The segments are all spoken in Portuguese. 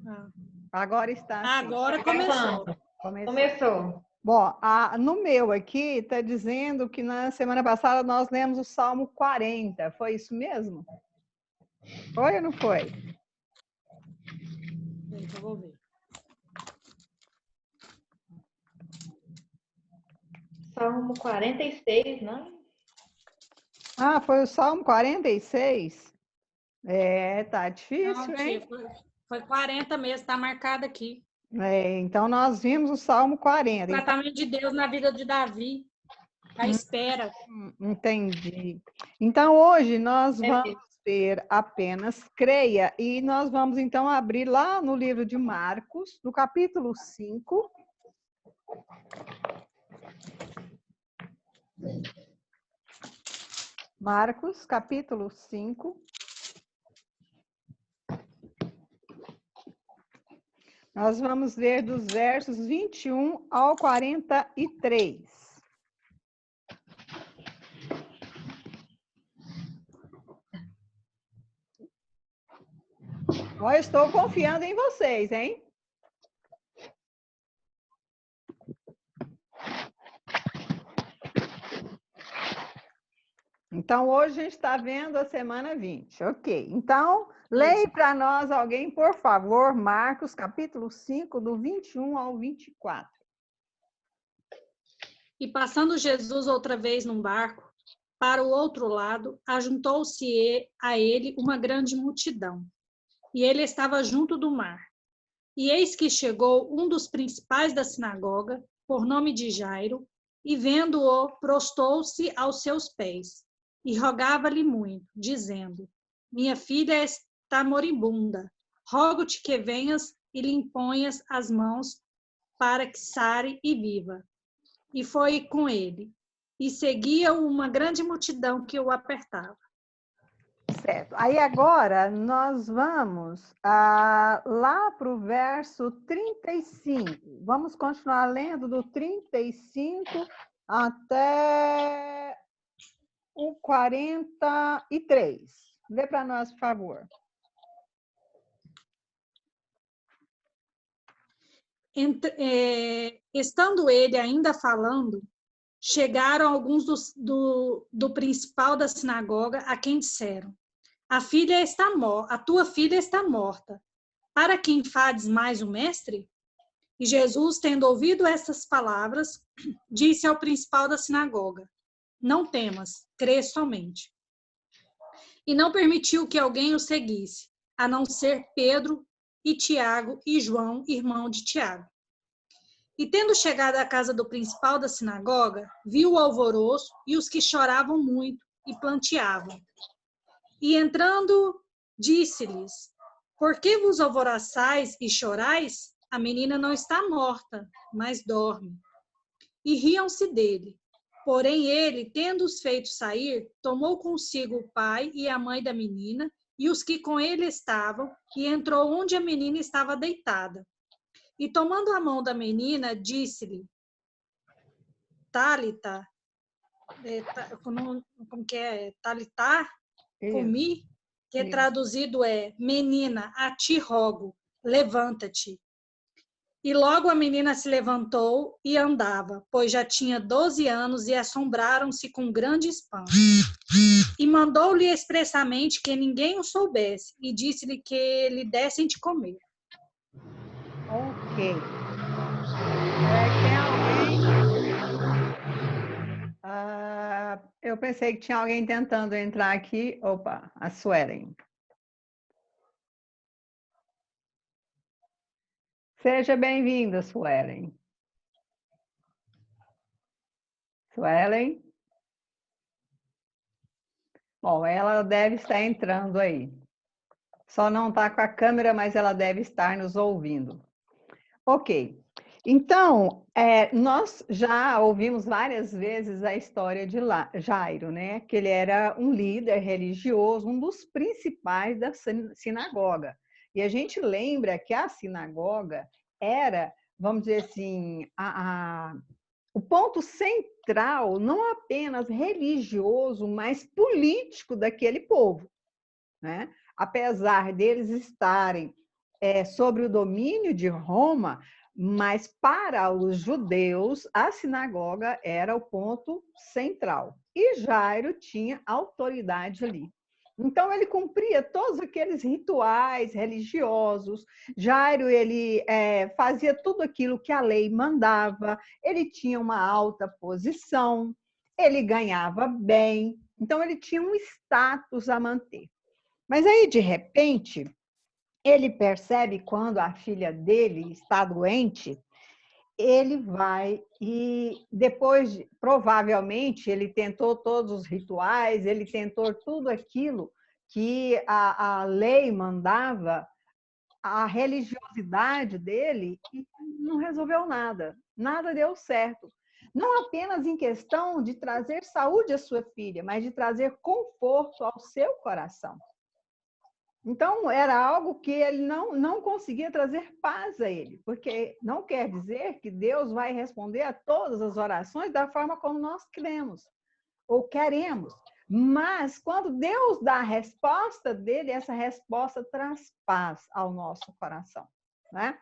Ah. Agora está assim. Agora começou. Começou. Bom, no meu aqui está dizendo que na semana passada nós lemos o Salmo 40. Foi isso mesmo? Foi ou não foi? Eu vou ver. Salmo 46, não? Ah, foi o Salmo 46? Tá difícil, Não, hein? tia, foi 40 mesmo, está marcado aqui. Então nós vimos o Salmo 40. O tratamento de Deus na vida de Davi. À espera. Entendi. Então hoje nós vamos ver apenas creia e nós vamos então abrir lá no livro de Marcos, no capítulo 5. Marcos, capítulo 5. Nós vamos ver dos versos 21 ao 43. Eu estou confiando em vocês, hein? Então, hoje a gente está vendo a semana 20. Ok. Então, leia para nós alguém, por favor, Marcos, capítulo 5, do 21 ao 24. E passando Jesus outra vez num barco, para o outro lado, ajuntou-se a ele uma grande multidão. E ele estava junto do mar. E eis que chegou um dos principais da sinagoga, por nome de Jairo, e vendo-o, prostou-se aos seus pés, e rogava-lhe muito, dizendo: Minha filha está moribunda, rogo-te que venhas e lhe imponhas as mãos para que sare e viva. E foi com ele, e seguia uma grande multidão que o apertava. Certo. Aí agora nós vamos lá para o verso 35. Vamos continuar lendo do 35 até o 43. Lê para nós, por favor. Estando ele ainda falando, chegaram alguns do principal da sinagoga, a quem disseram: a tua filha está morta. Para que enfades mais o mestre? E Jesus, tendo ouvido essas palavras, disse ao principal da sinagoga: não temas, crê somente. E não permitiu que alguém o seguisse, a não ser Pedro e Tiago e João, irmão de Tiago. E tendo chegado à casa do principal da sinagoga, viu o alvoroço e os que choravam muito e planteavam. E entrando, disse-lhes: por que vos alvoroçais e chorais? A menina não está morta, mas dorme. E riam-se dele. Porém ele, tendo-os feito sair, tomou consigo o pai e a mãe da menina e os que com ele estavam, e entrou onde a menina estava deitada. E tomando a mão da menina, disse-lhe: Tálita, como que é? Talitá, comi, que traduzido é: menina, a ti rogo, levanta-te. E logo a menina se levantou e andava, pois já tinha 12 anos, e assombraram-se com grande espanto. E mandou-lhe expressamente que ninguém o soubesse, e disse-lhe que lhe dessem de comer. Ok. Tem alguém? Eu pensei que tinha alguém tentando entrar aqui. Opa, a Suelen. Seja bem-vinda, Suelen. Suelen? Bom, ela deve estar entrando aí. Só não está com a câmera, mas ela deve estar nos ouvindo. Ok. Então, nós já ouvimos várias vezes a história de Jairo, né? Que ele era um líder religioso, um dos principais da sinagoga. E a gente lembra que a sinagoga era, vamos dizer assim, o ponto central, não apenas religioso, mas político daquele povo, né? Apesar deles estarem sobre o domínio de Roma, mas para os judeus, a sinagoga era o ponto central. E Jairo tinha autoridade ali. Então, ele cumpria todos aqueles rituais religiosos. Jairo, ele fazia tudo aquilo que a lei mandava. Ele tinha uma alta posição. Ele ganhava bem. Então, ele tinha um status a manter. Mas aí, de repente, ele percebe quando a filha dele está doente, ele vai e depois, provavelmente, ele tentou todos os rituais, ele tentou tudo aquilo que a lei mandava, a religiosidade dele, e não resolveu nada. Nada deu certo. Não apenas em questão de trazer saúde à sua filha, mas de trazer conforto ao seu coração. Então, era algo que ele não conseguia trazer paz a ele, porque não quer dizer que Deus vai responder a todas as orações da forma como nós queremos ou queremos. Mas, quando Deus dá a resposta dele, essa resposta traz paz ao nosso coração, né?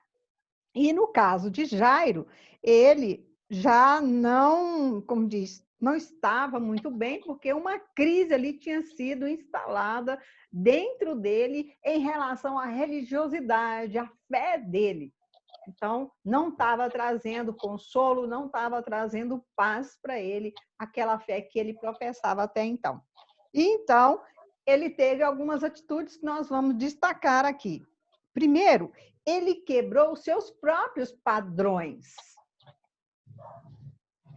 E no caso de Jairo, ele já não, como diz, não estava muito bem, porque uma crise ali tinha sido instalada dentro dele em relação à religiosidade, à fé dele. Então, não estava trazendo consolo, não estava trazendo paz para ele, aquela fé que ele professava até então. E então, ele teve algumas atitudes que nós vamos destacar aqui. Primeiro, ele quebrou os seus próprios padrões.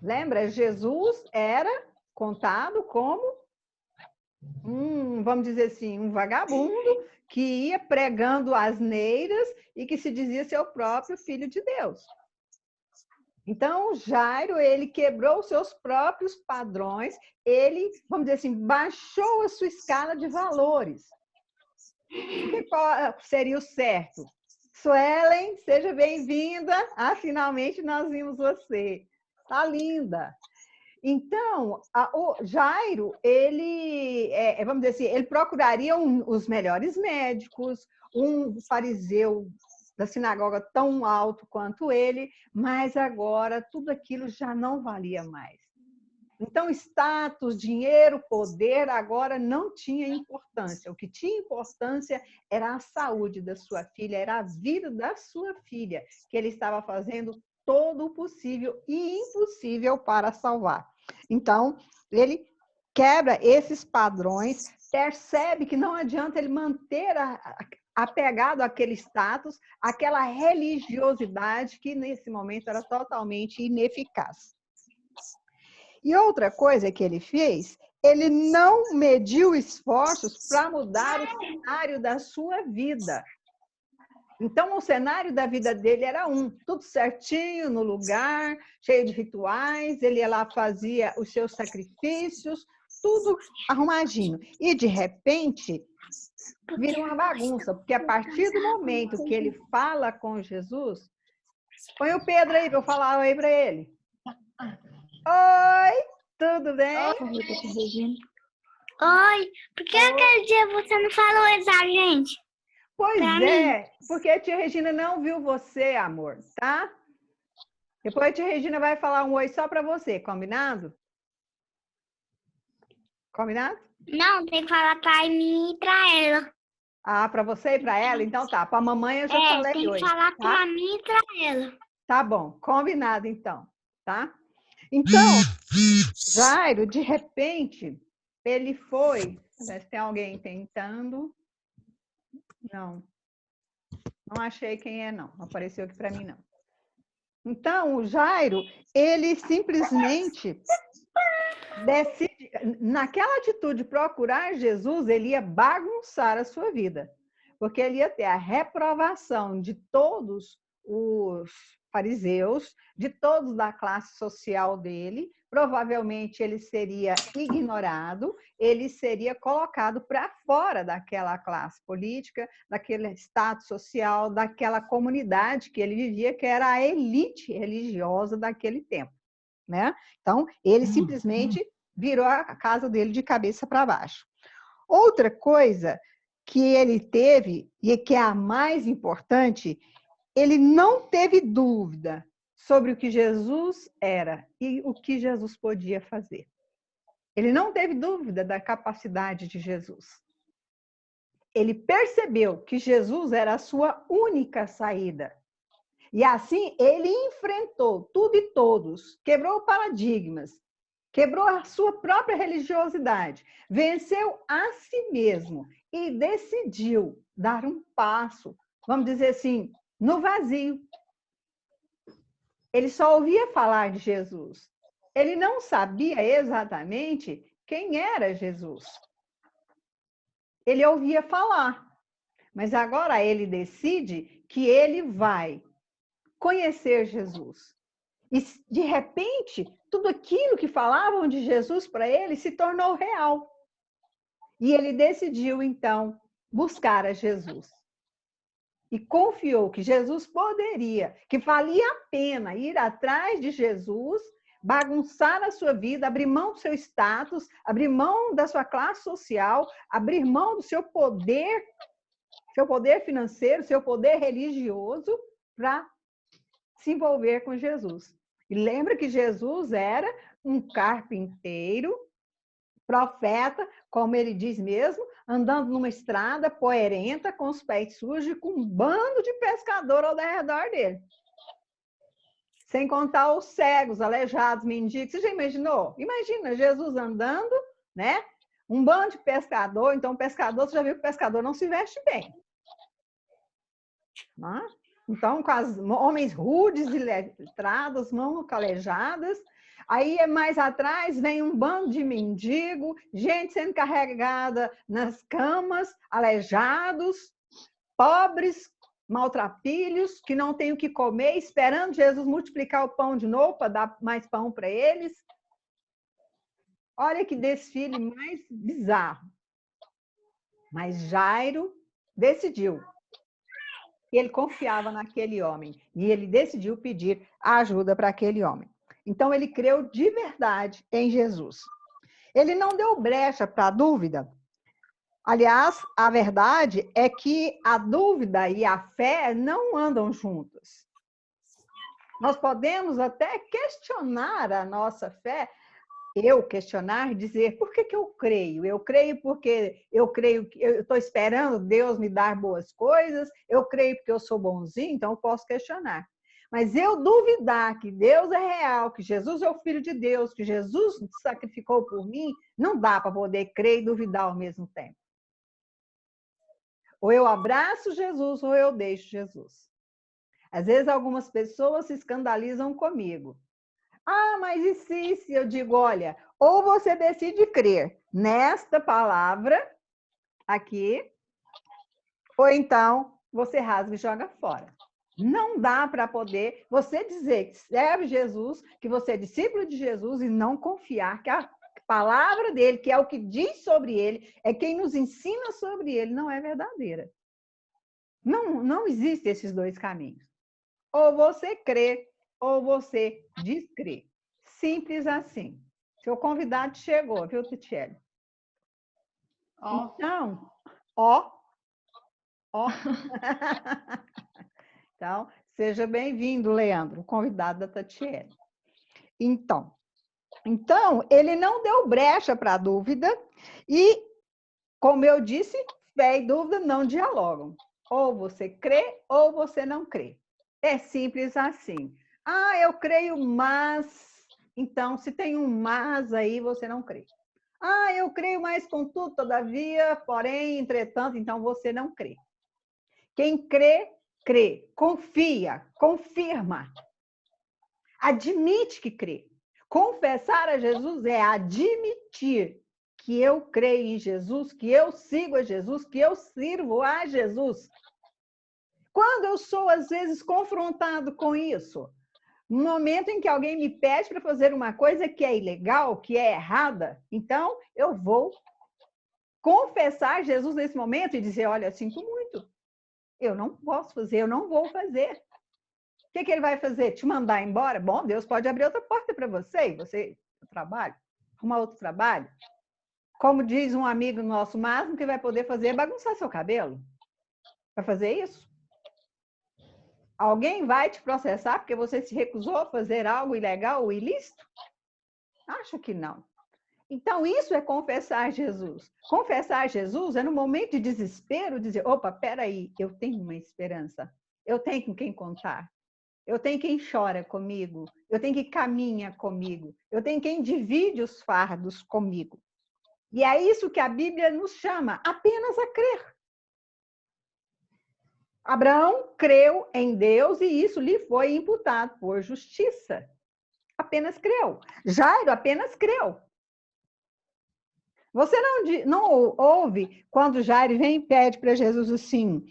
Lembra? Jesus era contado como vamos dizer assim, um vagabundo que ia pregando asneiras e que se dizia ser o próprio filho de Deus. Então, Jairo, ele quebrou os seus próprios padrões, ele, vamos dizer assim, baixou a sua escala de valores. Qual seria o certo? Suelen, seja bem-vinda. Finalmente nós vimos você. Tá linda. Então, o Jairo, ele, vamos dizer assim, ele procuraria os melhores médicos, um fariseu da sinagoga tão alto quanto ele, mas agora tudo aquilo já não valia mais. Então, status, dinheiro, poder, agora não tinha importância. O que tinha importância era a saúde da sua filha, era a vida da sua filha, que ele estava fazendo todo o possível e impossível para salvar. Então, ele quebra esses padrões, percebe que não adianta ele manter apegado àquele status, àquela religiosidade que nesse momento era totalmente ineficaz. E outra coisa que ele fez, ele não mediu esforços para mudar o cenário da sua vida. Então, o cenário da vida dele era tudo certinho, no lugar, cheio de rituais, ele ia lá, fazia os seus sacrifícios, tudo arrumadinho. E, de repente, vira uma bagunça, porque a partir do momento que ele fala com Jesus, põe o Pedro aí para eu falar oi para ele. Oi, tudo bem? Oi, por que aquele dia você não falou isso a gente? Pois é, porque a tia Regina não viu você, amor, tá? Depois a tia Regina vai falar um oi só para você, combinado? Combinado? Não, tem que falar para mim e para ela. Para você e para ela? Então tá, para a mamãe eu já falei tem oi. que falar tá? para mim e para ela. Tá bom, combinado então, tá? Então, Jairo, de repente, ele foi... Se tem alguém tentando... Não achei quem é, não apareceu aqui para mim, não. Então, o Jairo, ele simplesmente decide, naquela atitude de procurar Jesus, ele ia bagunçar a sua vida, porque ele ia ter a reprovação de todos os fariseus, de todos da classe social dele, provavelmente ele seria ignorado, ele seria colocado para fora daquela classe política, daquele status social, daquela comunidade que ele vivia, que era a elite religiosa daquele tempo, né? Então, ele simplesmente virou a casa dele de cabeça para baixo. Outra coisa que ele teve, e que é a mais importante, ele não teve dúvida sobre o que Jesus era e o que Jesus podia fazer. Ele não teve dúvida da capacidade de Jesus. Ele percebeu que Jesus era a sua única saída. E assim, ele enfrentou tudo e todos, quebrou paradigmas, quebrou a sua própria religiosidade, venceu a si mesmo e decidiu dar um passo, vamos dizer assim, no vazio. Ele só ouvia falar de Jesus. Ele não sabia exatamente quem era Jesus. Ele ouvia falar, mas agora ele decide que ele vai conhecer Jesus. E, de repente, tudo aquilo que falavam de Jesus para ele se tornou real. E ele decidiu, então, buscar a Jesus. E confiou que Jesus poderia, que valia a pena ir atrás de Jesus, bagunçar a sua vida, abrir mão do seu status, abrir mão da sua classe social, abrir mão do seu poder financeiro, seu poder religioso, para se envolver com Jesus. E lembra que Jesus era um carpinteiro, profeta, como ele diz mesmo, andando numa estrada poeirenta, com os pés sujos, com um bando de pescador ao redor dele. Sem contar os cegos, aleijados, mendigos. Você já imaginou? Imagina Jesus andando, né? Um bando de pescador. Então, pescador, você já viu que o pescador não se veste bem. Não é? Então, com as homens rudes e letrados, mãos calejadas. Aí, mais atrás, vem um bando de mendigo, gente sendo carregada nas camas, aleijados, pobres, maltrapilhos, que não têm o que comer, esperando Jesus multiplicar o pão de novo para dar mais pão para eles. Olha que desfile mais bizarro. Mas Jairo decidiu. Ele confiava naquele homem e ele decidiu pedir ajuda para aquele homem. Então, ele creu de verdade em Jesus. Ele não deu brecha para a dúvida. Aliás, a verdade é que a dúvida e a fé não andam juntas. Nós podemos até questionar a nossa fé, questionar e dizer, por que eu creio? Eu creio porque eu estou esperando Deus me dar boas coisas, eu creio porque eu sou bonzinho, então eu posso questionar. Mas eu duvidar que Deus é real, que Jesus é o Filho de Deus, que Jesus sacrificou por mim, não dá para poder crer e duvidar ao mesmo tempo. Ou eu abraço Jesus, ou eu deixo Jesus. Às vezes algumas pessoas se escandalizam comigo. Ah, mas e se eu digo, olha, ou você decide crer nesta palavra aqui, ou então você rasga e joga fora. Não dá para poder você dizer que serve Jesus, que você é discípulo de Jesus e não confiar que a palavra dele, que é o que diz sobre ele, é quem nos ensina sobre ele, não é verdadeira. Não existem esses dois caminhos. Ou você crê, ou você descrê. Simples assim. Seu convidado chegou, viu, Titiele? Então, ó. Então, seja bem-vindo, Leandro, convidado da Tatiele. Então, ele não deu brecha para a dúvida e, como eu disse, fé e dúvida não dialogam. Ou você crê ou você não crê. É simples assim. Ah, eu creio, mas... Então, se tem um mas aí, você não crê. Ah, eu creio, mas contudo, todavia, porém, entretanto, então você não crê. Quem crê, crê. Confia, confirma. Admite que crê. Confessar a Jesus é admitir que eu creio em Jesus, que eu sigo a Jesus, que eu sirvo a Jesus. Quando eu sou, às vezes, confrontado com isso, no momento em que alguém me pede para fazer uma coisa que é ilegal, que é errada, então eu vou confessar Jesus nesse momento e dizer, olha, sinto muito, eu não posso fazer, eu não vou fazer. O que ele vai fazer? Te mandar embora? Bom, Deus pode abrir outra porta para você, e você trabalha, arrumar outro trabalho. como diz um amigo nosso, o máximo que vai poder fazer é bagunçar seu cabelo. Vai fazer isso? Alguém vai te processar porque você se recusou a fazer algo ilegal ou ilícito? Acho que não. Então, isso é confessar Jesus. Confessar Jesus é no momento de desespero dizer, opa, peraí, eu tenho uma esperança. Eu tenho com quem contar. Eu tenho quem chora comigo. Eu tenho quem caminha comigo. Eu tenho quem divide os fardos comigo. E é isso que a Bíblia nos chama, apenas a crer. Abraão creu em Deus e isso lhe foi imputado por justiça. Apenas creu. Jairo apenas creu. Você não ouve quando Jairo vem e pede para Jesus assim,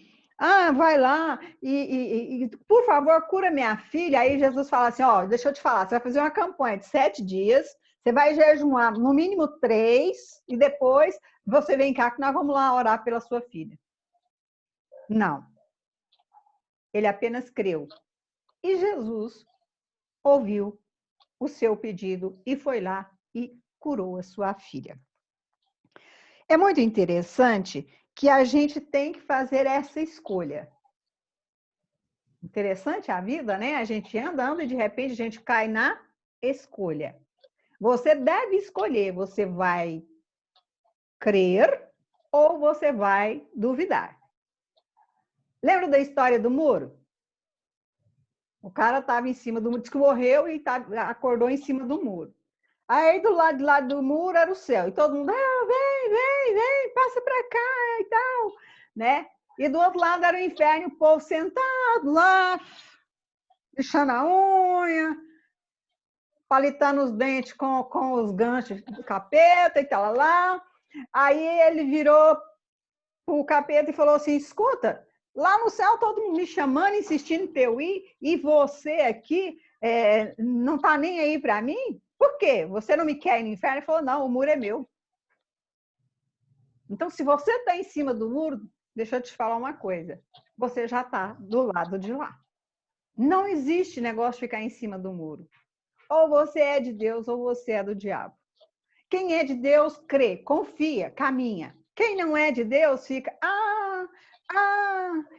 vai lá e, por favor, cura minha filha. Aí Jesus fala assim, deixa eu te falar, você vai fazer uma campanha de 7 dias, você vai jejuar no mínimo 3 e depois você vem cá que nós vamos lá orar pela sua filha. Não. Ele apenas creu. E Jesus ouviu o seu pedido e foi lá e curou a sua filha. É muito interessante que a gente tem que fazer essa escolha. Interessante a vida, né? A gente andando e de repente a gente cai na escolha. Você deve escolher, você vai crer ou você vai duvidar. Lembra da história do muro? O cara estava em cima do muro, disse que morreu e acordou em cima do muro. Aí do lado do muro era o céu. E todo mundo, vem, passa para cá e tal, né? E do outro lado era o inferno, o povo sentado lá, lixando a unha, palitando os dentes com os ganchos do capeta e tal lá. Aí ele virou o capeta e falou assim, escuta, lá no céu todo mundo me chamando, insistindo para eu ir, e você aqui não tá nem aí para mim? Por quê? Você não me quer ir no inferno? Ele falou, não, o muro é meu. Então, se você está em cima do muro, deixa eu te falar uma coisa, você já está do lado de lá. Não existe negócio de ficar em cima do muro. Ou você é de Deus ou você é do diabo. Quem é de Deus, crê, confia, caminha. Quem não é de Deus, fica,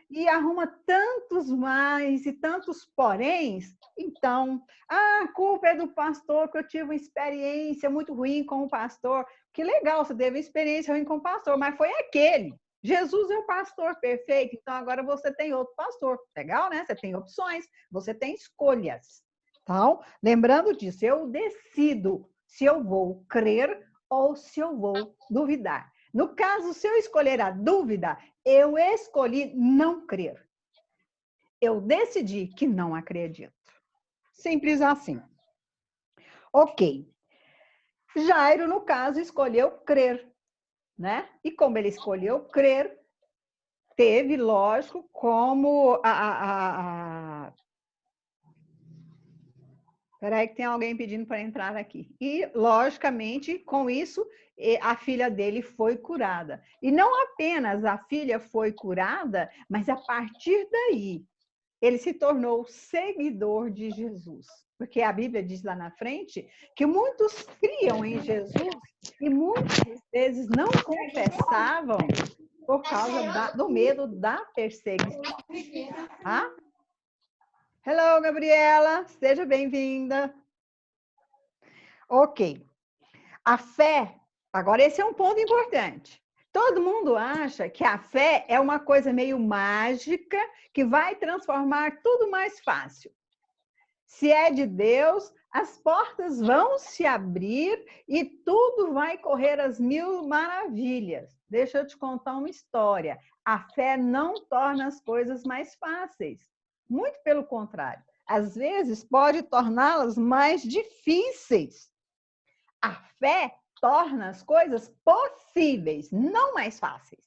e arruma tantos mais e tantos poréns. Então, a culpa é do pastor, que eu tive uma experiência muito ruim com o pastor. Que legal, você teve uma experiência ruim com o pastor, mas foi aquele. Jesus é o pastor perfeito, então agora você tem outro pastor. Legal, né? Você tem opções, você tem escolhas. Então, lembrando disso, eu decido se eu vou crer ou se eu vou duvidar. No caso, se eu escolher a dúvida, eu escolhi não crer. Eu decidi que não acredito. Simples assim. Ok. Jairo, no caso, escolheu crer, né? E como ele escolheu crer, teve, lógico, como Peraí que tem alguém pedindo para entrar aqui. E, logicamente, com isso, a filha dele foi curada. E não apenas a filha foi curada, mas a partir daí, ele se tornou seguidor de Jesus. Porque a Bíblia diz lá na frente que muitos criam em Jesus e muitas vezes não confessavam por causa do medo da perseguição. Ah? Hello, Gabriela, seja bem-vinda. Ok. A fé, agora esse é um ponto importante. Todo mundo acha que a fé é uma coisa meio mágica que vai transformar tudo mais fácil. Se é de Deus, as portas vão se abrir e tudo vai correr às mil maravilhas. Deixa eu te contar uma história. A fé não torna as coisas mais fáceis. Muito pelo contrário. Às vezes pode torná-las mais difíceis. A fé torna as coisas possíveis, não mais fáceis.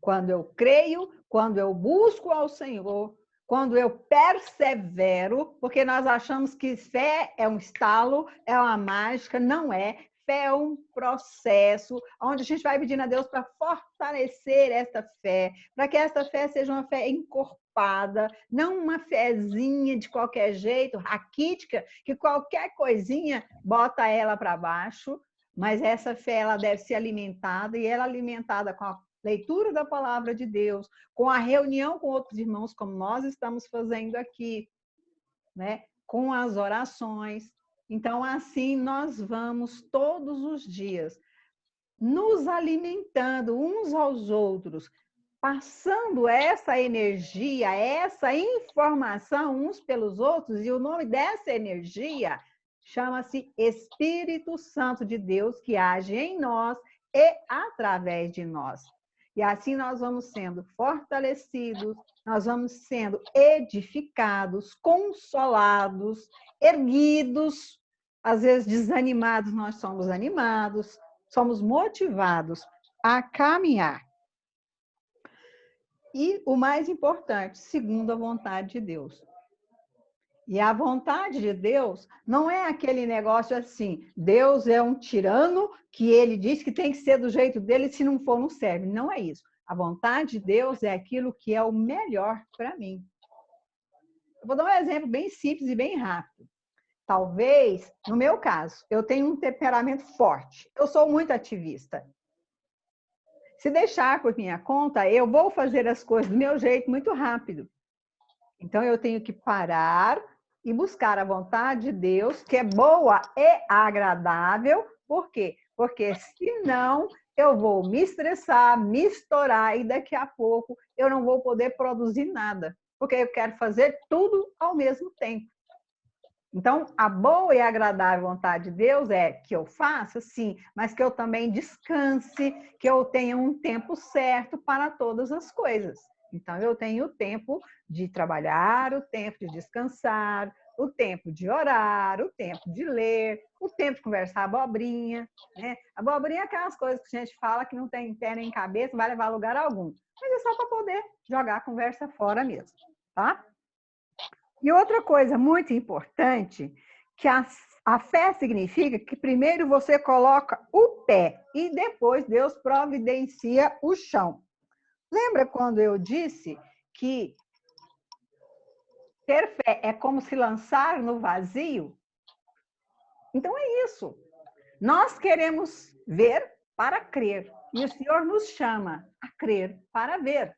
Quando eu creio, quando eu busco ao Senhor, quando eu persevero, porque nós achamos que fé é um estalo, é uma mágica, não é. Fé é um processo onde a gente vai pedindo a Deus para fortalecer esta fé, para que esta fé seja uma fé encorpada, não uma fezinha de qualquer jeito, raquítica, que qualquer coisinha bota ela para baixo, mas essa fé ela deve ser alimentada, e ela é alimentada com a leitura da palavra de Deus, com a reunião com outros irmãos, como nós estamos fazendo aqui, né? Com as orações. Então, assim, nós vamos todos os dias nos alimentando uns aos outros, passando essa energia, essa informação uns pelos outros, e o nome dessa energia chama-se Espírito Santo de Deus, que age em nós e através de nós. E assim nós vamos sendo fortalecidos, nós vamos sendo edificados, consolados, erguidos. Às vezes desanimados, nós somos animados, somos motivados a caminhar. E o mais importante, segundo a vontade de Deus. E a vontade de Deus não é aquele negócio assim, Deus é um tirano que ele diz que tem que ser do jeito dele, se não for, não serve. Não é isso. A vontade de Deus é aquilo que é o melhor para mim. Eu vou dar um exemplo bem simples e bem rápido. Talvez, no meu caso, eu tenho um temperamento forte. Eu sou muito ativista. Se deixar por minha conta, eu vou fazer as coisas do meu jeito muito rápido. Então, eu tenho que parar e buscar a vontade de Deus, que é boa e agradável. Por quê? Porque senão eu vou me estressar, me estourar e daqui a pouco eu não vou poder produzir nada, porque eu quero fazer tudo ao mesmo tempo. Então, a boa e agradável vontade de Deus é que eu faça, sim, mas que eu também descanse, que eu tenha um tempo certo para todas as coisas. Então, eu tenho o tempo de trabalhar, o tempo de descansar, o tempo de orar, o tempo de ler, o tempo de conversar abobrinha, né? Abobrinha é aquelas coisas que a gente fala que não tem pé nem cabeça, não vai levar a lugar algum. Mas é só para poder jogar a conversa fora mesmo, tá? E outra coisa muito importante, que a fé significa que primeiro você coloca o pé e depois Deus providencia o chão. Lembra quando eu disse que ter fé é como se lançar no vazio? Então é isso. Nós queremos ver para crer. E o Senhor nos chama a crer para ver.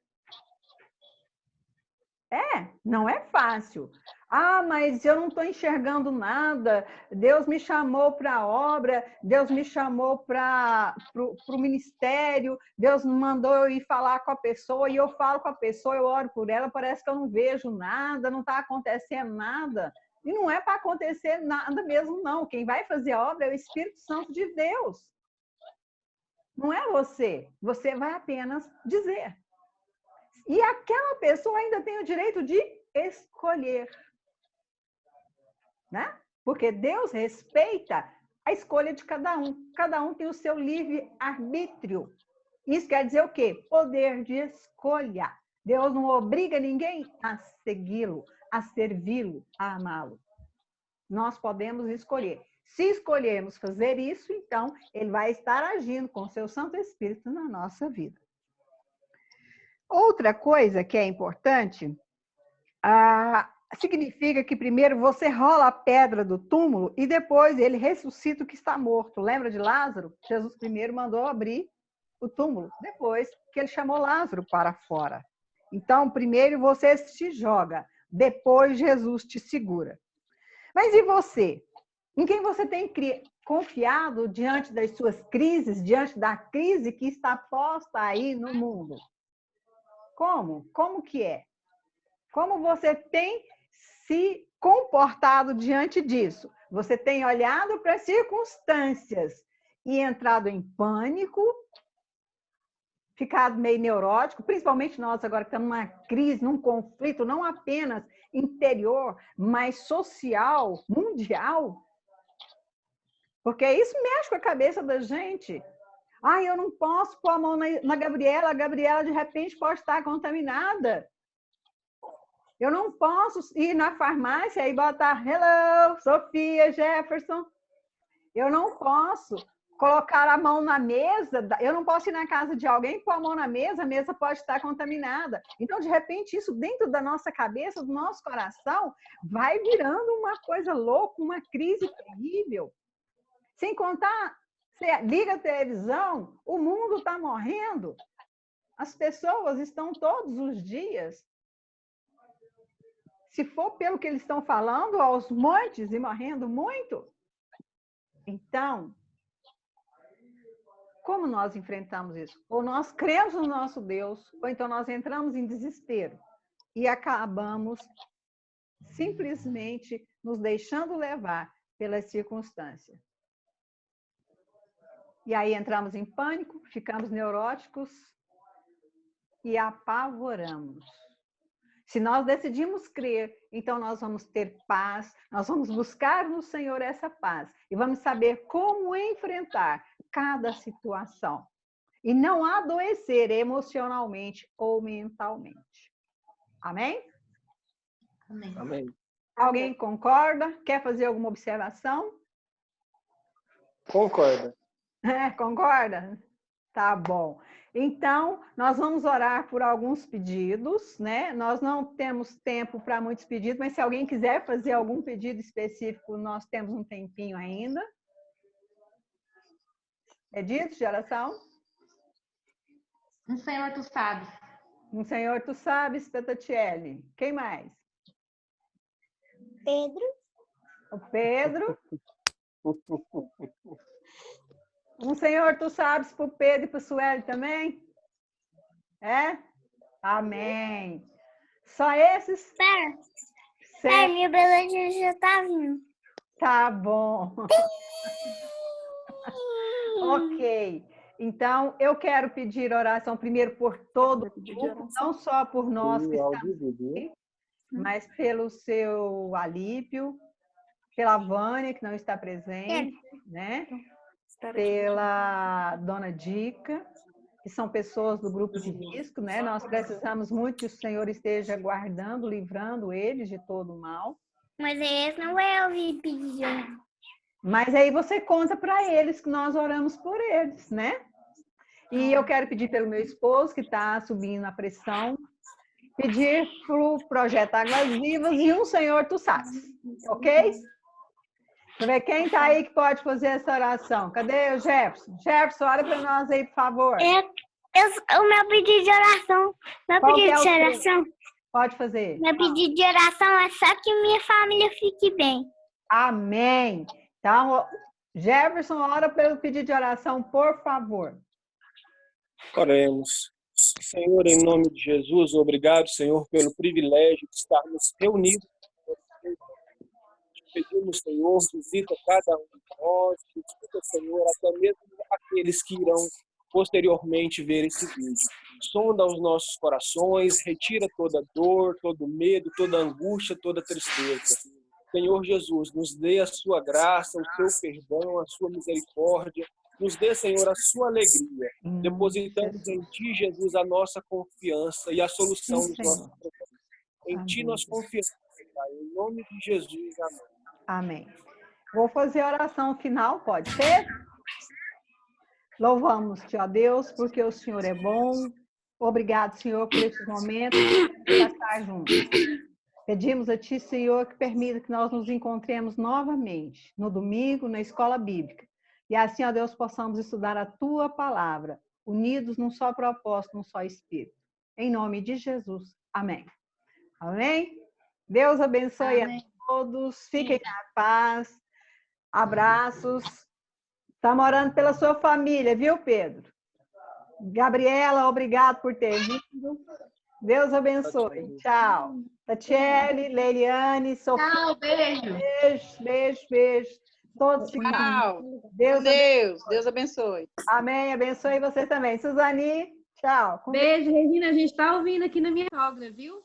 Não é fácil. Ah, mas eu não estou enxergando nada. Deus me chamou para a obra, Deus me chamou para o ministério, Deus me mandou eu ir falar com a pessoa, e eu falo com a pessoa, eu oro por ela, parece que eu não vejo nada, não está acontecendo nada. E não é para acontecer nada mesmo, não. Quem vai fazer a obra é o Espírito Santo de Deus. Não é você. Você vai apenas dizer. E aquela pessoa ainda tem o direito de escolher, né? Porque Deus respeita a escolha de cada um. Cada um tem o seu livre-arbítrio. Isso quer dizer o quê? Poder de escolha. Deus não obriga ninguém a segui-lo, a servi-lo, a amá-lo. Nós podemos escolher. Se escolhermos fazer isso, então, ele vai estar agindo com o seu Santo Espírito na nossa vida. Outra coisa que é importante, significa que primeiro você rola a pedra do túmulo e depois ele ressuscita o que está morto. Lembra de Lázaro? Jesus primeiro mandou abrir o túmulo, depois que ele chamou Lázaro para fora. Então, primeiro você se joga, depois Jesus te segura. Mas e você? Em quem você tem confiado diante das suas crises, diante da crise que está posta aí no mundo? Como? Como que é? Como você tem se comportado diante disso? Você tem olhado para as circunstâncias e entrado em pânico, ficado meio neurótico, principalmente nós agora que estamos numa crise, num conflito, não apenas interior, mas social, mundial. Porque isso mexe com a cabeça da gente. Ah, eu não posso pôr a mão na Gabriela, a Gabriela de repente pode estar contaminada. Eu não posso ir na farmácia e botar hello, Sofia, Jefferson. Eu não posso colocar a mão na mesa, eu não posso ir na casa de alguém e pôr a mão na mesa, a mesa pode estar contaminada. Então, de repente, isso dentro da nossa cabeça, do nosso coração, vai virando uma coisa louca, uma crise terrível. Sem contar Você liga a televisão, o mundo está morrendo. As pessoas estão todos os dias, se for pelo que eles estão falando, aos montes e morrendo muito. Então, como nós enfrentamos isso? Ou nós cremos no nosso Deus, ou então nós entramos em desespero e acabamos simplesmente nos deixando levar pelas circunstâncias. E aí entramos em pânico, ficamos neuróticos e apavoramos. Se nós decidimos crer, então nós vamos ter paz, nós vamos buscar no Senhor essa paz e vamos saber como enfrentar cada situação e não adoecer emocionalmente ou mentalmente. Amém? Amém. Amém. Alguém concorda? Quer fazer alguma observação? Concorda. Concorda? Tá bom. Então, nós vamos orar por alguns pedidos, né? Nós não temos tempo para muitos pedidos, mas se alguém quiser fazer algum pedido específico, nós temos um tempinho ainda. Pedidos de oração? Um Senhor, tu sabes. Um Senhor, tu sabes, Petatiele. Quem mais? Pedro. O Pedro. Um Senhor, tu sabes, para o Pedro e para o Sueli também? É? Amém. Só esses? Pera, minha beleza já tá vindo. Tá bom. Ok. Então, eu quero pedir oração primeiro por todo o grupo, não só por nós que estamos aqui, mas pelo seu Alípio, pela Vânia, que não está presente, né? Pela Dona Dica, que são pessoas do grupo de risco, né? Nós precisamos muito que o Senhor esteja guardando, livrando eles de todo o mal. Mas eles não vão ouvir pedir. Mas aí você conta para eles que nós oramos por eles, né? E eu quero pedir pelo meu esposo, que está subindo a pressão, pedir para o Projeto Águas Vivas e um Senhor, tu sabes, ok? Deixa eu ver quem está aí que pode fazer essa oração. Cadê o Jefferson? Jefferson, ora para nós aí, por favor. O meu pedido de oração. Pode fazer. Meu pedido de oração é só que minha família fique bem. Amém. Então, Jefferson, ora pelo pedido de oração, por favor. Oremos. Senhor, em nome de Jesus, obrigado, Senhor, pelo privilégio de estarmos reunidos. Te pedimos, Senhor, visita cada um de nós, visita, Senhor, até mesmo aqueles que irão posteriormente ver esse vídeo. Sonda os nossos corações, retira toda dor, todo medo, toda angústia, toda tristeza. Senhor Jesus, nos dê a sua graça, o seu perdão, a sua misericórdia. Nos dê, Senhor, a sua alegria. Depositamos em Ti, Jesus, a nossa confiança e a solução dos nossos problemas. Em Ti nós confiamos, Pai. Em nome de Jesus, amém. Amém. Vou fazer a oração final, pode ser? Louvamos-te, ó Deus, porque o Senhor é bom. Obrigado, Senhor, por este momento de estar juntos. Pedimos a Ti, Senhor, que permita que nós nos encontremos novamente no domingo, na escola bíblica. E assim, ó Deus, possamos estudar a Tua palavra, unidos num só propósito, num só espírito. Em nome de Jesus. Amém. Amém? Deus abençoe a todos. Fiquem na paz. Abraços. Estamos orando pela sua família, viu, Pedro? Gabriela, obrigado por ter vindo. Deus abençoe. Tchau. Tatiele, Leiliane, Sofia. Tchau, beijo. Beijo, beijo, beijo. Todos Tchau. Deus abençoe. Amém. Abençoe você também. Suzani, tchau. Beijo, Regina. A gente está ouvindo aqui na minha sogra, viu?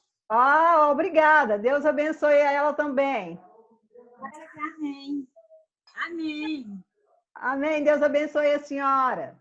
Obrigada. Deus abençoe a ela também. Amém. Amém. Amém. Deus abençoe a senhora.